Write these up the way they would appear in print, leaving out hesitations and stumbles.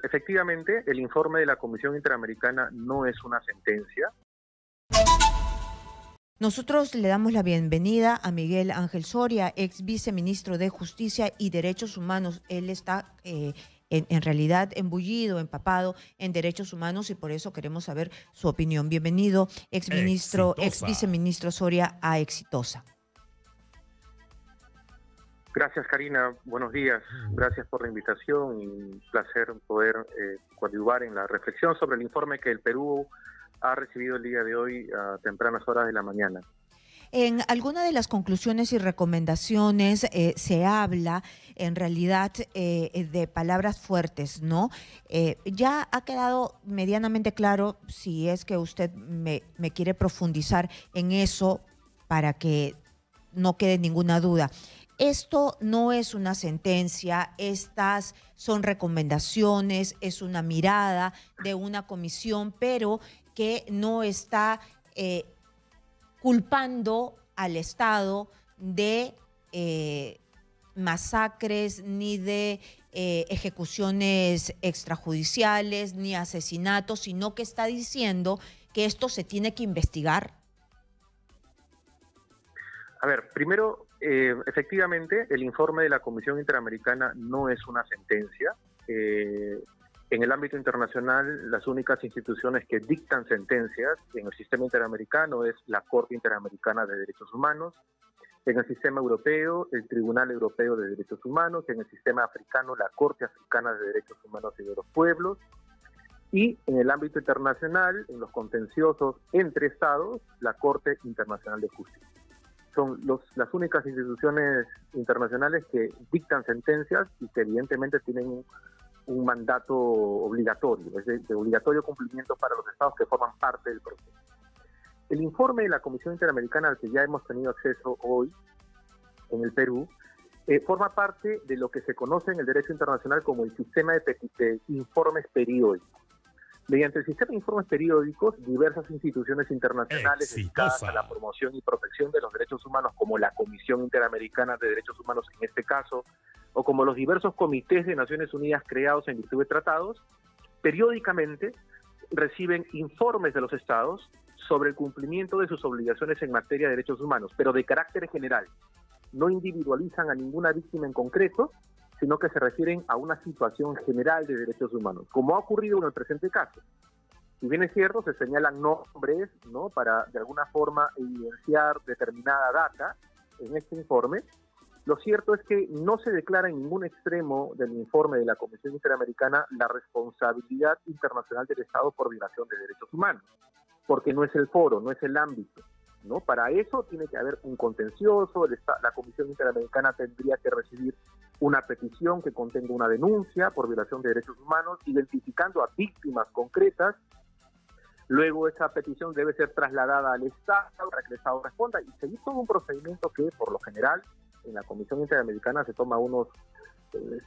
efectivamente, el informe de la Comisión Interamericana no es una sentencia. Nosotros le damos la bienvenida a Miguel Ángel Soria, ex viceministro de Justicia y Derechos Humanos. Él está en realidad embullido, empapado en derechos humanos y por eso queremos saber su opinión. Bienvenido, ex viceministro Soria, a Exitosa. Gracias, Karina. Buenos días. Gracias por la invitación y un placer poder coadyuvar en la reflexión sobre el informe que el Perú ha recibido el día de hoy a tempranas horas de la mañana. En alguna de las conclusiones y recomendaciones se habla en realidad de palabras fuertes, ¿no? Ya ha quedado medianamente claro, si es que usted me quiere profundizar en eso para que no quede ninguna duda. Esto no es una sentencia, estas son recomendaciones, es una mirada de una comisión, pero que no está culpando al Estado de masacres, ni de ejecuciones extrajudiciales, ni asesinatos, sino que está diciendo que esto se tiene que investigar. A ver, primero, efectivamente, el informe de la Comisión Interamericana no es una sentencia. En el ámbito internacional, las únicas instituciones que dictan sentencias en el sistema interamericano es la Corte Interamericana de Derechos Humanos, en el sistema europeo, el Tribunal Europeo de Derechos Humanos, en el sistema africano, la Corte Africana de Derechos Humanos y de los Pueblos, y en el ámbito internacional, en los contenciosos entre estados, la Corte Internacional de Justicia. Son las únicas instituciones internacionales que dictan sentencias y que evidentemente tienen un mandato obligatorio, es de obligatorio cumplimiento para los estados que forman parte del proceso. El informe de la Comisión Interamericana al que ya hemos tenido acceso hoy en el Perú forma parte de lo que se conoce en el derecho internacional como el sistema de informes periódicos. Mediante el sistema de informes periódicos, diversas instituciones internacionales dedicadas a la promoción y protección de los derechos humanos, como la Comisión Interamericana de Derechos Humanos en este caso, o como los diversos comités de Naciones Unidas creados en virtud de tratados, periódicamente reciben informes de los estados sobre el cumplimiento de sus obligaciones en materia de derechos humanos, pero de carácter general. No individualizan a ninguna víctima en concreto, sino que se refieren a una situación general de derechos humanos, como ha ocurrido en el presente caso. Si bien es cierto, se señalan nombres, ¿no?, para de alguna forma evidenciar determinada data en este informe. Lo cierto es que no se declara en ningún extremo del informe de la Comisión Interamericana la responsabilidad internacional del Estado por violación de derechos humanos, porque no es el foro, no es el ámbito, ¿no? Para eso tiene que haber un contencioso, la Comisión Interamericana tendría que recibir una petición que contenga una denuncia por violación de derechos humanos, identificando a víctimas concretas. Luego esa petición debe ser trasladada al Estado para que el Estado responda y seguir todo un procedimiento que por lo general en la Comisión Interamericana se toma unos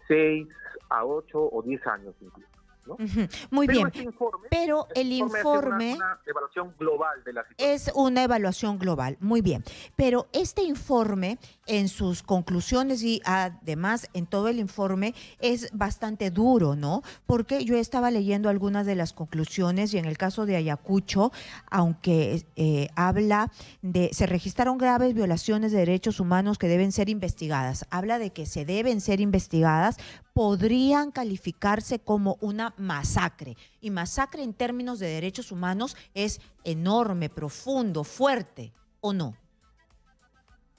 6 a 8 o 10 años incluso, ¿no? Muy pero bien, este informe, pero el informe una evaluación global de la situación. es una evaluación global, muy bien, pero este informe en sus conclusiones y además en todo el informe es bastante duro, ¿no? Porque yo estaba leyendo algunas de las conclusiones y en el caso de Ayacucho, aunque habla de, se registraron graves violaciones de derechos humanos que deben ser investigadas, habla de que se deben ser investigadas, podrían calificarse como una masacre. Y masacre en términos de derechos humanos es enorme, profundo, fuerte, ¿o no?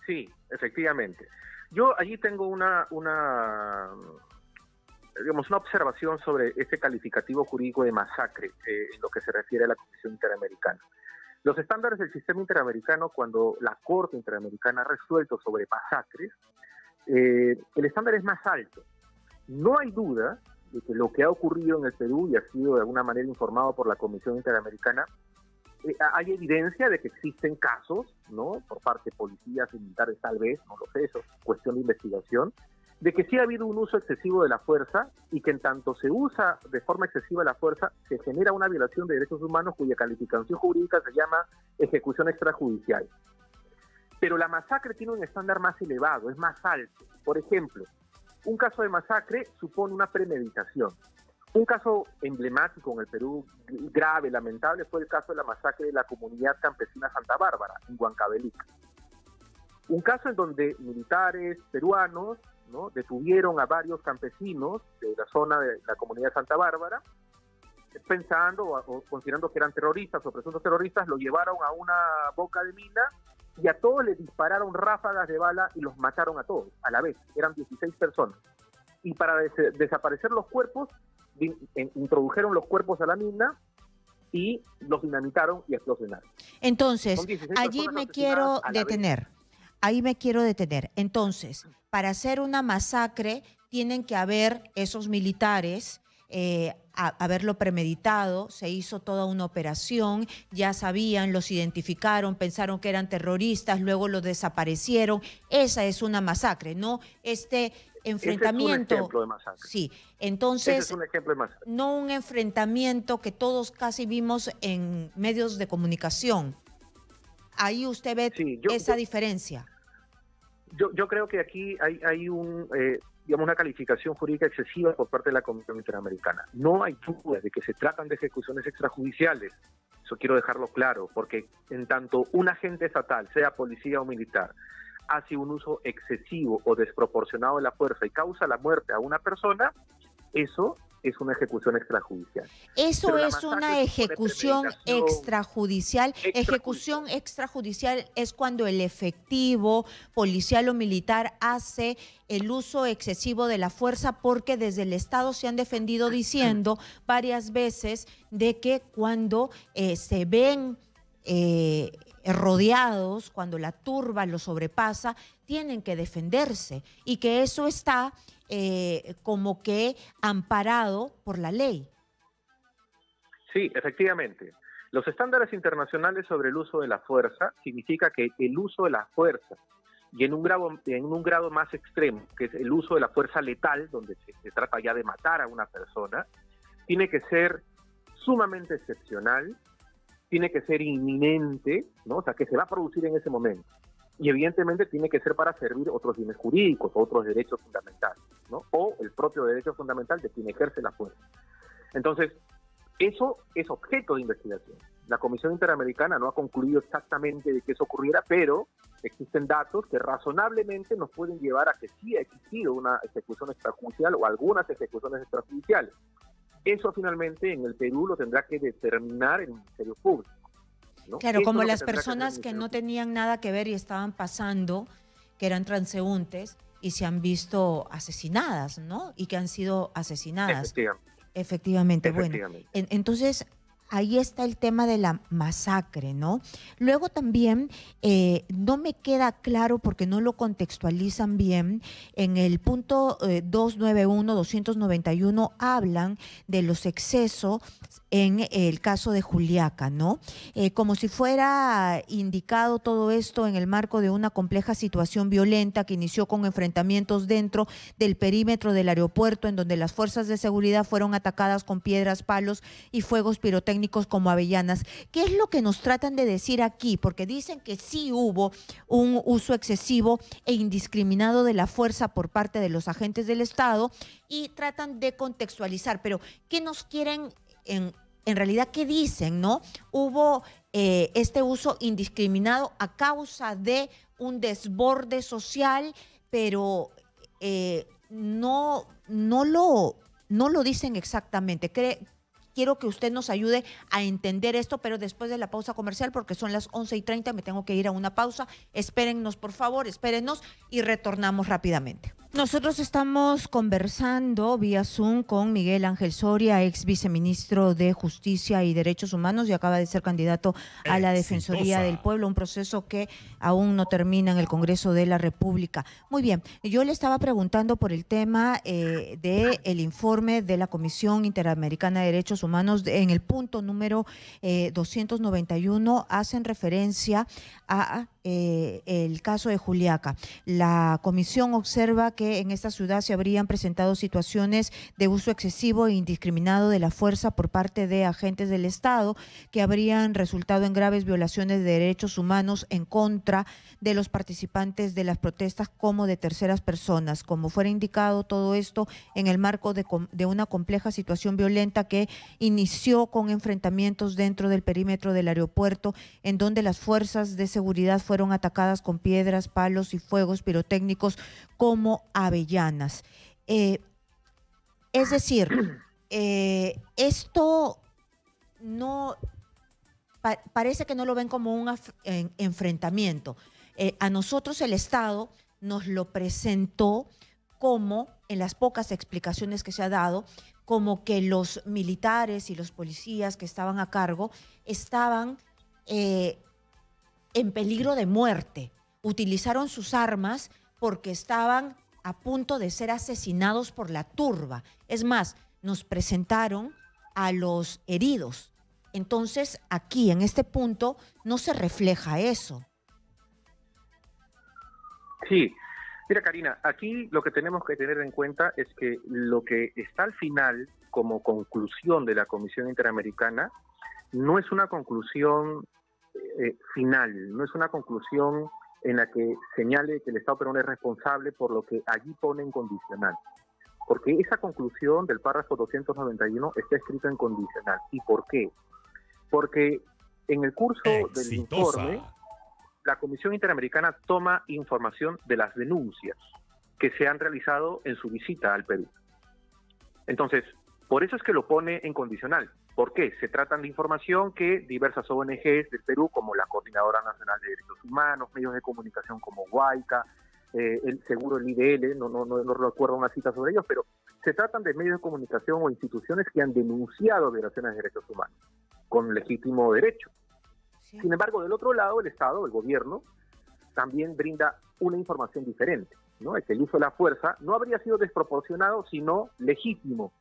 Sí, efectivamente. Yo allí tengo una observación sobre este calificativo jurídico de masacre en lo que se refiere a la Comisión Interamericana. Los estándares del sistema interamericano, cuando la Corte Interamericana ha resuelto sobre masacres, el estándar es más alto. No hay duda de que lo que ha ocurrido en el Perú y ha sido de alguna manera informado por la Comisión Interamericana, hay evidencia de que existen casos, ¿no?, por parte de policías y militares tal vez, no lo sé, eso es cuestión de investigación, de que sí ha habido un uso excesivo de la fuerza y que en tanto se usa de forma excesiva la fuerza, se genera una violación de derechos humanos cuya calificación jurídica se llama ejecución extrajudicial. Pero la masacre tiene un estándar más elevado, es más alto. Por ejemplo, un caso de masacre supone una premeditación. Un caso emblemático en el Perú, grave, lamentable, fue el caso de la masacre de la comunidad campesina Santa Bárbara, en Huancavelica. Un caso en donde militares peruanos, ¿no?, detuvieron a varios campesinos de la zona de la comunidad Santa Bárbara, pensando o considerando que eran terroristas o presuntos terroristas, lo llevaron a una boca de mina y a todos les dispararon ráfagas de bala y los mataron a todos a la vez. Eran 16 personas. Y para desaparecer los cuerpos, introdujeron los cuerpos a la mina y los dinamitaron y explosionaron. Entonces, allí me quiero detener. Ahí me quiero detener. Entonces, para hacer una masacre tienen que haber esos militares, haberlo premeditado, se hizo toda una operación, ya sabían, los identificaron, pensaron que eran terroristas, luego los desaparecieron. Esa es una masacre, ¿no? Este enfrentamiento. Ese es un ejemplo de masacre. Sí, entonces, ese es un ejemplo de masacre. No un enfrentamiento que todos casi vimos en medios de comunicación. Ahí usted ve esa diferencia. Yo creo que aquí hay una calificación jurídica excesiva por parte de la Comisión Interamericana. No hay duda de que se tratan de ejecuciones extrajudiciales. Eso quiero dejarlo claro, porque en tanto un agente estatal, sea policía o militar, hace un uso excesivo o desproporcionado de la fuerza y causa la muerte a una persona, eso es una ejecución extrajudicial. Eso es una ejecución extrajudicial. Ejecución extrajudicial es cuando el efectivo policial o militar hace el uso excesivo de la fuerza, porque desde el Estado se han defendido diciendo varias veces de que cuando se ven rodeados, cuando la turba los sobrepasa, tienen que defenderse y que eso está como que amparado por la ley. Sí, efectivamente. Los estándares internacionales sobre el uso de la fuerza significa que el uso de la fuerza, y en un grado más extremo, que es el uso de la fuerza letal, donde se trata ya de matar a una persona, tiene que ser sumamente excepcional, tiene que ser inminente, ¿no? O sea, que se va a producir en ese momento. Y evidentemente tiene que ser para servir otros bienes jurídicos, otros derechos fundamentales, ¿no? O el propio derecho fundamental de quien ejerce la fuerza. Entonces, eso es objeto de investigación. La Comisión Interamericana no ha concluido exactamente de que eso ocurriera, pero existen datos que razonablemente nos pueden llevar a que sí ha existido una ejecución extrajudicial o algunas ejecuciones extrajudiciales. Eso finalmente en el Perú lo tendrá que determinar el Ministerio Público, ¿no? Claro, eso como es las personas que no tenían nada que ver y estaban pasando, que eran transeúntes y se han visto asesinadas, ¿no? Y que han sido asesinadas. Efectivamente. Bueno, entonces ahí está el tema de la masacre, ¿no? Luego también no me queda claro porque no lo contextualizan bien. En el punto 291, 291 hablan de los excesos en el caso de Juliaca, ¿no? Como si fuera indicado todo esto en el marco de una compleja situación violenta que inició con enfrentamientos dentro del perímetro del aeropuerto, en donde las fuerzas de seguridad fueron atacadas con piedras, palos y fuegos pirotécnicos como avellanas. ¿Qué es lo que nos tratan de decir aquí? Porque dicen que sí hubo un uso excesivo e indiscriminado de la fuerza por parte de los agentes del Estado y tratan de contextualizar, pero ¿qué nos quieren en realidad, qué dicen, no? Hubo este uso indiscriminado a causa de un desborde social, pero no lo dicen exactamente. Quiero que usted nos ayude a entender esto, pero después de la pausa comercial, porque son las 11:30, me tengo que ir a una pausa. Espérennos, por favor, espérennos y retornamos rápidamente. Nosotros estamos conversando vía Zoom con Miguel Ángel Soria, ex viceministro de Justicia y Derechos Humanos y acaba de ser candidato a la Defensoría del Pueblo, un proceso que aún no termina en el Congreso de la República. Muy bien, yo le estaba preguntando por el tema del informe de la Comisión Interamericana de Derechos Humanos. En el punto número 291 hacen referencia a el caso de Juliaca. La comisión observa que en esta ciudad se habrían presentado situaciones de uso excesivo e indiscriminado de la fuerza por parte de agentes del Estado que habrían resultado en graves violaciones de derechos humanos en contra de los participantes de las protestas como de terceras personas. Como fuera indicado, todo esto en el marco de una compleja situación violenta que inició con enfrentamientos dentro del perímetro del aeropuerto, en donde las fuerzas de seguridad fueron atacadas con piedras, palos y fuegos pirotécnicos como avellanas. Es decir, esto no parece que no lo ven como un enfrentamiento. A nosotros el Estado nos lo presentó como, en las pocas explicaciones que se ha dado, como que los militares y los policías que estaban a cargo estaban en peligro de muerte. Utilizaron sus armas porque estaban a punto de ser asesinados por la turba. Es más, nos presentaron a los heridos. Entonces, aquí, en este punto, no se refleja eso. Sí. Mira, Karina, aquí lo que tenemos que tener en cuenta es que lo que está al final como conclusión de la Comisión Interamericana no es una conclusión final, no es una conclusión en la que señale que el Estado peruano es responsable por lo que allí pone en condicional. Porque esa conclusión del párrafo 291 está escrita en condicional. ¿Y por qué? Porque en el curso del informe, la Comisión Interamericana toma información de las denuncias que se han realizado en su visita al Perú. Entonces, por eso es que lo pone en condicional. ¿Por qué? Se tratan de información que diversas ONGs del Perú, como la Coordinadora Nacional de Derechos Humanos, medios de comunicación como Huayca, seguro el IDL, no recuerdo una cita sobre ellos, pero se tratan de medios de comunicación o instituciones que han denunciado violaciones de derechos humanos, con legítimo derecho. Sí. Sin embargo, del otro lado, el Estado, el gobierno, también brinda una información diferente, ¿no? Es que el uso de la fuerza no habría sido desproporcionado, sino legítimo.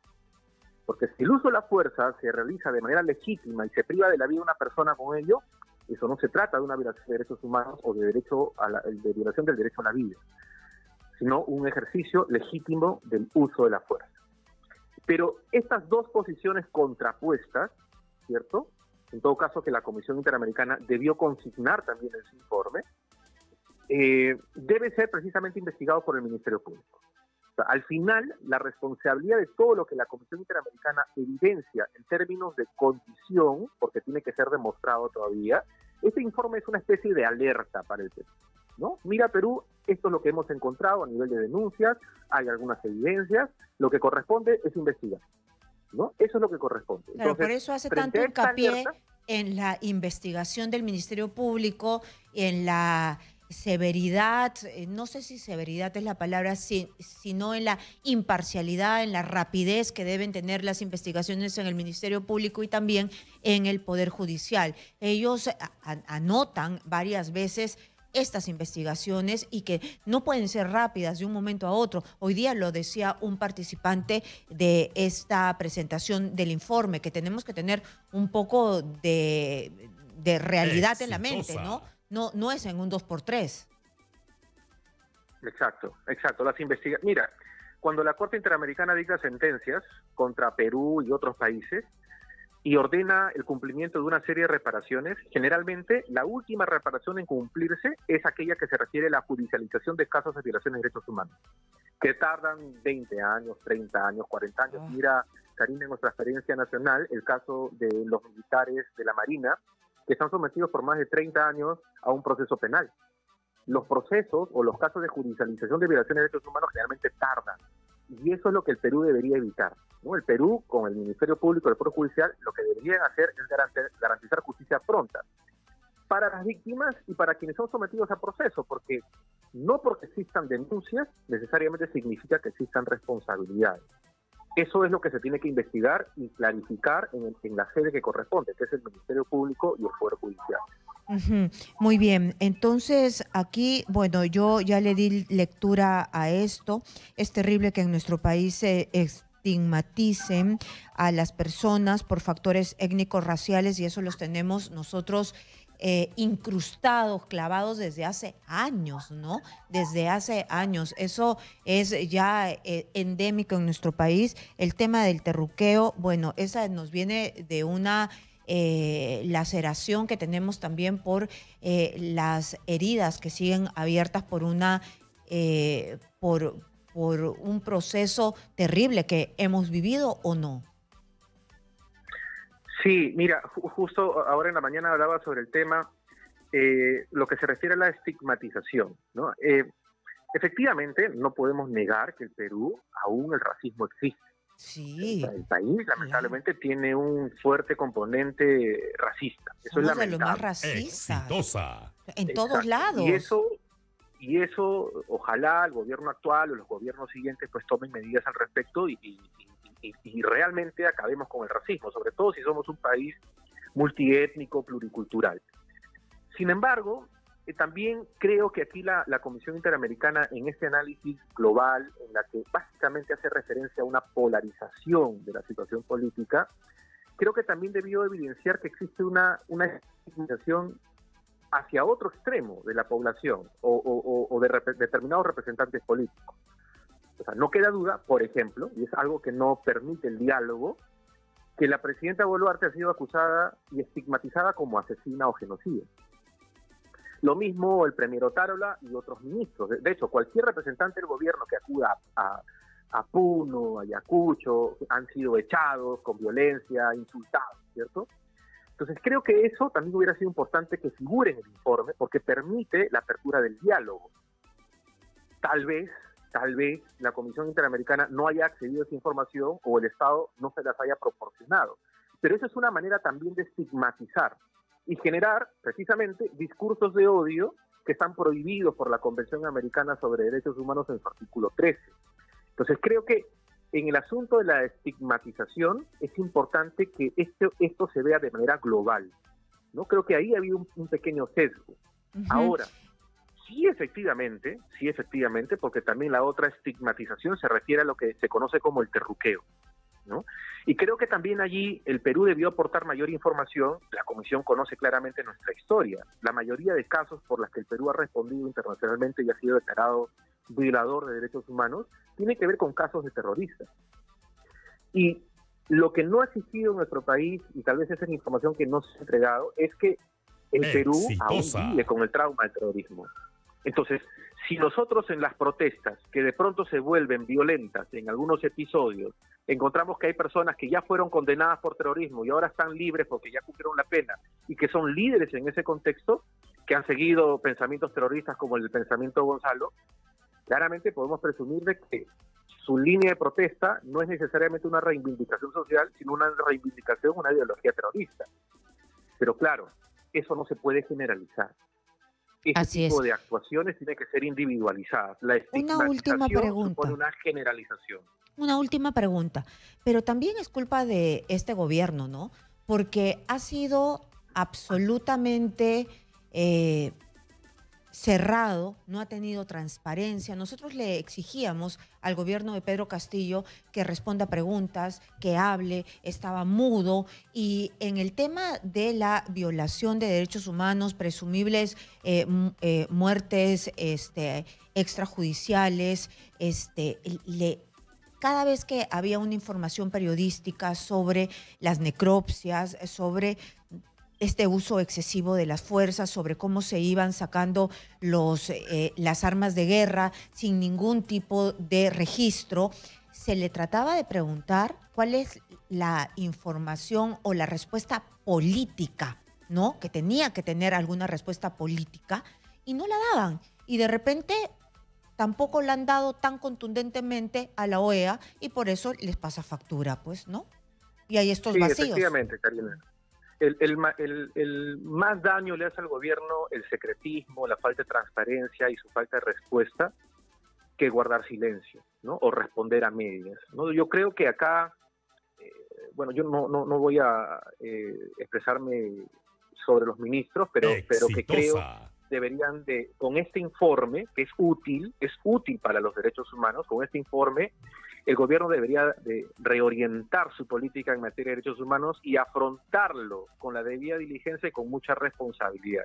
Porque si el uso de la fuerza se realiza de manera legítima y se priva de la vida de una persona con ello, eso no se trata de una violación de derechos humanos o de violación del derecho a la vida, sino un ejercicio legítimo del uso de la fuerza. Pero estas dos posiciones contrapuestas, ¿cierto? En todo caso que la Comisión Interamericana debió consignar también en su informe, debe ser precisamente investigado por el Ministerio Público. O sea, al final, la responsabilidad de todo lo que la Comisión Interamericana evidencia en términos de condición, porque tiene que ser demostrado todavía, este informe es una especie de alerta para el Perú, ¿no? Mira, Perú, esto es lo que hemos encontrado a nivel de denuncias, hay algunas evidencias, lo que corresponde es investigar, ¿no? Eso es lo que corresponde. Claro, entonces, por eso hace tanto hincapié en la investigación del Ministerio Público, en la severidad, no sé si severidad es la palabra, sino en la imparcialidad, en la rapidez que deben tener las investigaciones en el Ministerio Público y también en el Poder Judicial. Ellos anotan varias veces estas investigaciones y que no pueden ser rápidas de un momento a otro. Hoy día lo decía un participante de esta presentación del informe, que tenemos que tener un poco de realidad en la mente, ¿no? No es en un 2x3. Exacto. Mira, cuando la Corte Interamericana dicta sentencias contra Perú y otros países y ordena el cumplimiento de una serie de reparaciones, generalmente la última reparación en cumplirse es aquella que se refiere a la judicialización de casos de violaciones de derechos humanos, que tardan 20 años, 30 años, 40 años. Mira, Karina, en nuestra experiencia nacional, el caso de los militares de la Marina, que están sometidos por más de 30 años a un proceso penal. Los procesos o los casos de judicialización de violaciones de derechos humanos generalmente tardan. Y eso es lo que el Perú debería evitar, ¿no? El Perú, con el Ministerio Público y el Poder Judicial, lo que deberían hacer es garantizar justicia pronta para las víctimas y para quienes son sometidos a proceso, porque no porque existan denuncias necesariamente significa que existan responsabilidades. Eso es lo que se tiene que investigar y clarificar en la sede que corresponde, que es el Ministerio Público y el Poder Judicial. Muy bien, entonces aquí, bueno, yo ya le di lectura a esto. Es terrible que en nuestro país se estigmaticen a las personas por factores étnicos, raciales, y eso los tenemos nosotros incrustados, clavados desde hace años, ¿no? Desde hace años. Eso es ya endémico en nuestro país. El tema del terruqueo, bueno, esa nos viene de una laceración que tenemos también por las heridas que siguen abiertas por una por un proceso terrible que hemos vivido o no. Sí, mira, justo ahora en la mañana hablaba sobre el tema, lo que se refiere a la estigmatización, ¿no? Efectivamente, no podemos negar que el Perú aún el racismo existe. Sí, El país, claro. lamentablemente, tiene un fuerte componente racista. Eso es Somos de los más lamentable. racistas Exitosa. en todos Exacto. Y lados. eso, ojalá el gobierno actual o los gobiernos siguientes pues tomen medidas al respecto y realmente acabemos con el racismo, sobre todo si somos un país multiétnico, pluricultural. Sin embargo, también creo que aquí la Comisión Interamericana, en este análisis global, en la que básicamente hace referencia a una polarización de la situación política, creo que también debió evidenciar que existe una estigmatización hacia otro extremo de la población o de determinados representantes políticos. O sea, no queda duda, por ejemplo, y es algo que no permite el diálogo, que la presidenta Boluarte ha sido acusada y estigmatizada como asesina o genocida. Lo mismo el premier Otárola y otros ministros. De hecho, cualquier representante del gobierno que acuda a Puno, a Ayacucho, han sido echados con violencia, insultados, ¿cierto? Entonces creo que eso también hubiera sido importante que figure en el informe porque permite la apertura del diálogo. Tal vez la Comisión Interamericana no haya accedido a esa información o el Estado no se las haya proporcionado. Pero eso es una manera también de estigmatizar y generar precisamente discursos de odio que están prohibidos por la Convención Americana sobre Derechos Humanos en su artículo 13. Entonces creo que en el asunto de la estigmatización es importante que esto se vea de manera global, ¿no? Creo que ahí ha habido un pequeño sesgo. Ahora, sí efectivamente, porque también la otra estigmatización se refiere a lo que se conoce como el terruqueo, ¿no? Y creo que también allí el Perú debió aportar mayor información. La Comisión conoce claramente nuestra historia. La mayoría de casos por los que el Perú ha respondido internacionalmente y ha sido declarado violador de derechos humanos tiene que ver con casos de terroristas. Y lo que no ha existido en nuestro país, y tal vez esa es la información que no se ha entregado, es que el Perú aún vive con el trauma del terrorismo. Entonces, si nosotros en las protestas, que de pronto se vuelven violentas en algunos episodios, encontramos que hay personas que ya fueron condenadas por terrorismo y ahora están libres porque ya cumplieron la pena y que son líderes en ese contexto, que han seguido pensamientos terroristas como el pensamiento Gonzalo, claramente podemos presumir de que su línea de protesta no es necesariamente una reivindicación social, sino una reivindicación, una ideología terrorista. Pero claro, eso no se puede generalizar. Así Tipo es. de actuaciones tienen que ser individualizadas. La Una última estigmatización supone pregunta. una generalización. Una última pregunta. Pero también es culpa de este gobierno, ¿no? Porque ha sido absolutamente cerrado, no ha tenido transparencia. Nosotros le exigíamos al gobierno de Pedro Castillo que responda a preguntas, que hable, estaba mudo. Y en el tema de la violación de derechos humanos, presumibles muertes extrajudiciales, cada vez que había una información periodística sobre las necropsias, sobre este uso excesivo de las fuerzas, sobre cómo se iban sacando las armas de guerra sin ningún tipo de registro, se le trataba de preguntar cuál es la información o la respuesta política, ¿no? Que tenía que tener alguna respuesta política y no la daban. Y de repente tampoco la han dado tan contundentemente a la OEA y por eso les pasa factura, pues, ¿no? Y hay estos Sí, vacíos. efectivamente, Karina. El más daño le hace al gobierno el secretismo, la falta de transparencia y su falta de respuesta que guardar silencio, ¿no? O responder a medias, ¿no? Yo creo que acá, bueno, yo no voy a expresarme sobre los ministros, pero que creo deberían de, con este informe, que es útil para los derechos humanos, con este informe el gobierno debería de reorientar su política en materia de derechos humanos y afrontarlo con la debida diligencia y con mucha responsabilidad.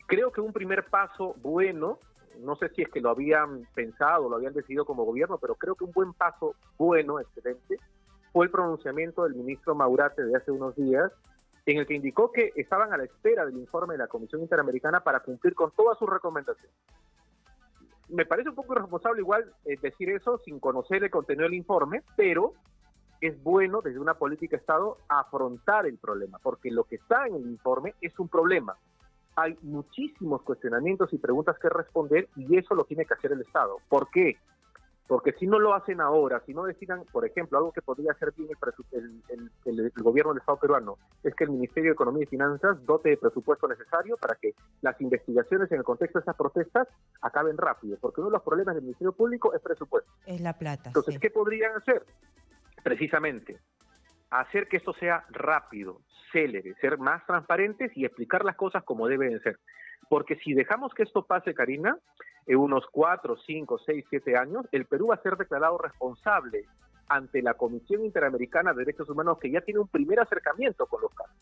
Creo que un primer paso bueno, no sé si es que lo habían pensado, lo habían decidido como gobierno, pero creo que un buen paso bueno, excelente, fue el pronunciamiento del ministro Maurate de hace unos días, en el que indicó que estaban a la espera del informe de la Comisión Interamericana para cumplir con todas sus recomendaciones. Me parece un poco irresponsable igual decir eso sin conocer el contenido del informe, pero es bueno desde una política de Estado afrontar el problema, porque lo que está en el informe es un problema. Hay muchísimos cuestionamientos y preguntas que responder y eso lo tiene que hacer el Estado. ¿Por qué? Porque si no lo hacen ahora, si no decidan, por ejemplo, algo que podría hacer bien el gobierno del Estado peruano, es que el Ministerio de Economía y Finanzas dote de presupuesto necesario para que las investigaciones en el contexto de esas protestas acaben rápido, porque uno de los problemas del Ministerio Público es presupuesto. Es la plata. Entonces, sí. ¿qué podrían hacer? Precisamente, hacer que esto sea rápido, célere, ser más transparentes y explicar las cosas como deben ser. Porque si dejamos que esto pase, Karina, en unos 4, 5, 6, 7 años, el Perú va a ser declarado responsable ante la Comisión Interamericana de Derechos Humanos, que ya tiene un primer acercamiento con los casos.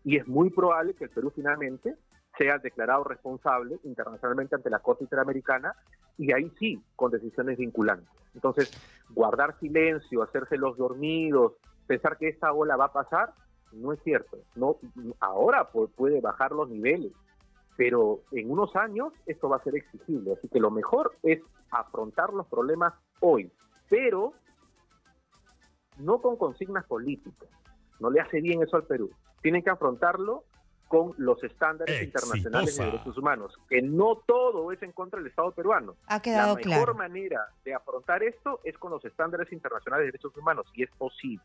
Y es muy probable que el Perú finalmente sea declarado responsable internacionalmente ante la Corte Interamericana, y ahí sí, con decisiones vinculantes. Entonces, guardar silencio, hacerse los dormidos, pensar que esta ola va a pasar, no es cierto. No, ahora puede bajar los niveles, pero en unos años esto va a ser exigible. Así que lo mejor es afrontar los problemas hoy, pero no con consignas políticas. No le hace bien eso al Perú. Tienen que afrontarlo con los estándares internacionales de derechos humanos, que no todo es en contra del Estado peruano. Ha quedado La mejor claro. manera de afrontar esto es con los estándares internacionales de derechos humanos, y es posible.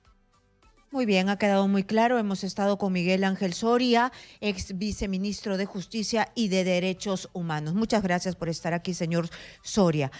Muy bien, ha quedado muy claro. Hemos estado con Miguel Ángel Soria, ex viceministro de Justicia y de Derechos Humanos. Muchas gracias por estar aquí, señor Soria.